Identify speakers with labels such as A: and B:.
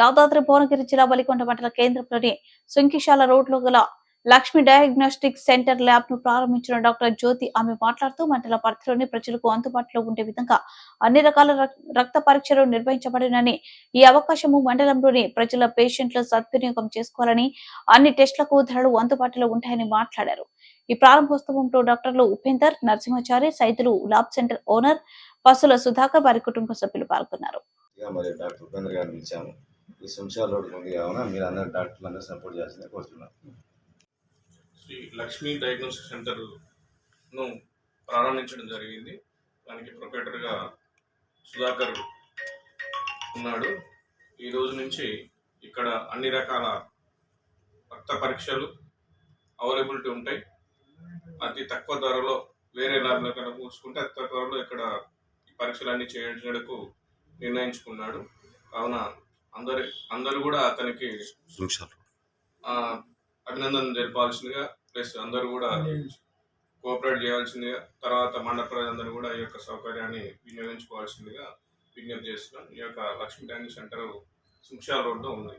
A: యాదాద్రి భువనగిరి జిల్లా బలికొండ మండల కేంద్రంలోని సుంకిశాల రోడ్లో గల లక్ష్మీ డయాగ్నోస్టిక్ సెంటర్ ల్యాబ్ ను ప్రారంభించిన డాక్టర్ జ్యోతి. ఆమె మాట్లాడుతూ మండల పరిధిలోని ప్రజలకు అందుబాటులో ఉండే విధంగా అన్ని రకాల రక్త పరీక్షలు నిర్వహించబడినని, ఈ అవకాశము మండలంలోని ప్రజల పేషెంట్ల సద్వినియోగం చేసుకోవాలని, అన్ని టెస్టులకు ధరలు అందుబాటులో ఉంటాయని మాట్లాడారు. ఈ ప్రారంభోత్సవంలో డాక్టర్లు Upender, Narasimhachari, Saidulu, lab centre owner Pasula Sudhakar, వారి కుటుంబ సభ్యులు పాల్గొన్నారు.
B: ఈ సంవత్సరాల రోడ్డు ఉంది కావున మీరు అందరూ డాక్టర్లు అందరూ సపోర్ట్ చేయాల్సిందే కోరుతున్నాను.
C: శ్రీ లక్ష్మీ డయాగ్నోస్టిక్ సెంటర్ను ప్రారంభించడం జరిగింది. దానికి ప్రొపరేటర్గా సుధాకర్ ఉన్నాడు. ఈ రోజు నుంచి ఇక్కడ అన్ని రకాల రక్త పరీక్షలు అవైలబిలిటీ ఉంటాయి. అతి తక్కువ ధరలో వేరే ల్యాబ్ల కన్నా చూసుకుంటే అతి తక్కువ ధరలో ఇక్కడ ఈ పరీక్షలన్నీ చేయించడానికి నిర్ణయించుకున్నాడు. కావున అందరూ కూడా అతనికి అభినందన తెలిపాల్సిందిగా, ప్లస్ అందరూ కూడా కోఆపరేట్ చేయాల్సిందిగా, తర్వాత మండల ప్రజలందరూ కూడా ఈ యొక్క సౌకర్యాన్ని వినియోగించుకోవాల్సిందిగా విజ్ఞప్తి చేస్తున్నాం. ఈ యొక్క లక్ష్మీ డయాగ్నోస్టిక్ సెంటర్ సుంక్షాల రోడ్లో ఉంది.